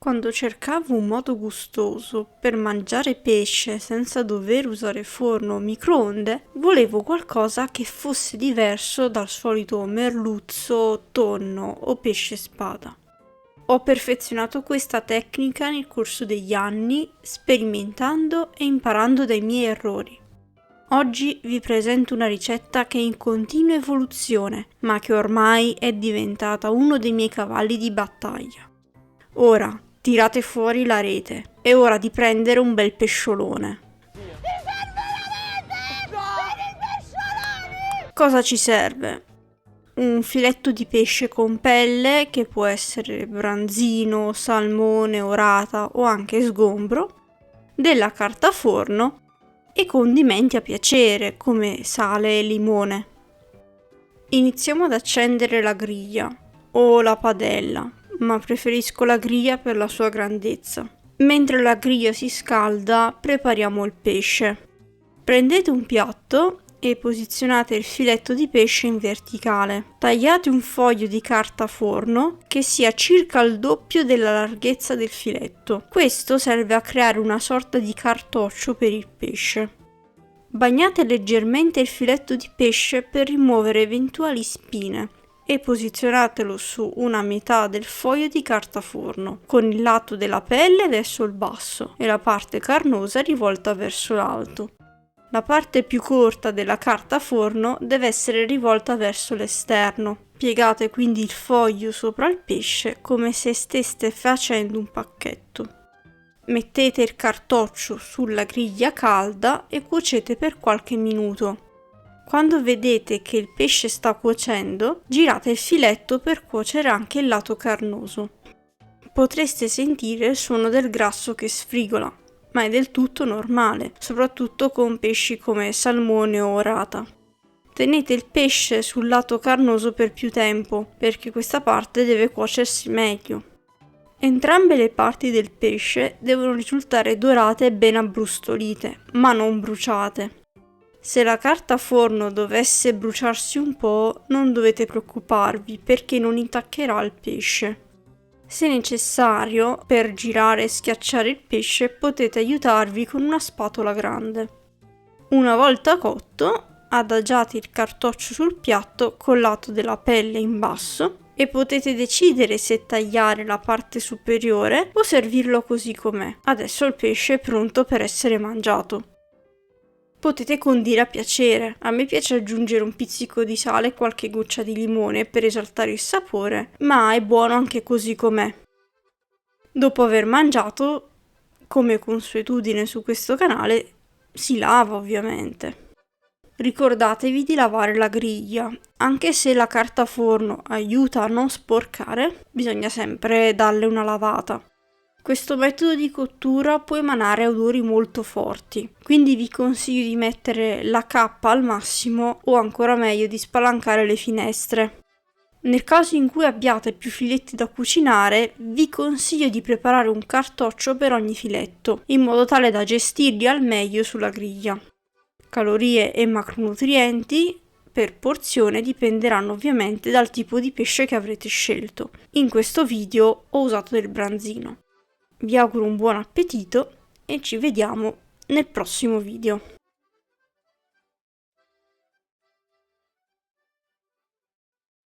Quando cercavo un modo gustoso per mangiare pesce senza dover usare forno o microonde, volevo qualcosa che fosse diverso dal solito merluzzo, tonno o pesce spada. Ho perfezionato questa tecnica nel corso degli anni, sperimentando e imparando dai miei errori. Oggi vi presento una ricetta che è in continua evoluzione, ma che ormai è diventata uno dei miei cavalli di battaglia. Ora, tirate fuori la rete, è ora di prendere un bel pesciolone. Mi serve la rete per i pescioloni! Cosa ci serve? Un filetto di pesce con pelle, che può essere branzino, salmone, orata o anche sgombro, della carta forno e condimenti a piacere come sale e limone. Iniziamo ad accendere la griglia o la padella, ma preferisco la griglia per la sua grandezza. Mentre la griglia si scalda, prepariamo il pesce. Prendete un piatto e posizionate il filetto di pesce in verticale. Tagliate un foglio di carta forno che sia circa il doppio della larghezza del filetto. Questo serve a creare una sorta di cartoccio per il pesce. Bagnate leggermente il filetto di pesce per rimuovere eventuali spine e posizionatelo su una metà del foglio di carta forno, con il lato della pelle verso il basso e la parte carnosa rivolta verso l'alto. La parte più corta della carta forno deve essere rivolta verso l'esterno. Piegate quindi il foglio sopra il pesce come se steste facendo un pacchetto. Mettete il cartoccio sulla griglia calda e cuocete per qualche minuto. Quando vedete che il pesce sta cuocendo, girate il filetto per cuocere anche il lato carnoso. Potreste sentire il suono del grasso che sfrigola, ma è del tutto normale, soprattutto con pesci come salmone o orata. Tenete il pesce sul lato carnoso per più tempo, perché questa parte deve cuocersi meglio. Entrambe le parti del pesce devono risultare dorate e ben abbrustolite, ma non bruciate. Se la carta forno dovesse bruciarsi un po', non dovete preoccuparvi perché non intaccherà il pesce. Se necessario, per girare e schiacciare il pesce potete aiutarvi con una spatola grande. Una volta cotto, adagiate il cartoccio sul piatto col lato della pelle in basso e potete decidere se tagliare la parte superiore o servirlo così com'è. Adesso il pesce è pronto per essere mangiato. Potete condire a piacere. A me piace aggiungere un pizzico di sale e qualche goccia di limone per esaltare il sapore, ma è buono anche così com'è. Dopo aver mangiato, come consuetudine su questo canale, si lava ovviamente. Ricordatevi di lavare la griglia. Anche se la carta forno aiuta a non sporcare, bisogna sempre darle una lavata. Questo metodo di cottura può emanare odori molto forti, quindi vi consiglio di mettere la cappa al massimo o ancora meglio di spalancare le finestre. Nel caso in cui abbiate più filetti da cucinare, vi consiglio di preparare un cartoccio per ogni filetto, in modo tale da gestirli al meglio sulla griglia. Calorie e macronutrienti per porzione dipenderanno ovviamente dal tipo di pesce che avrete scelto. In questo video ho usato del branzino. Vi auguro un buon appetito e ci vediamo nel prossimo video.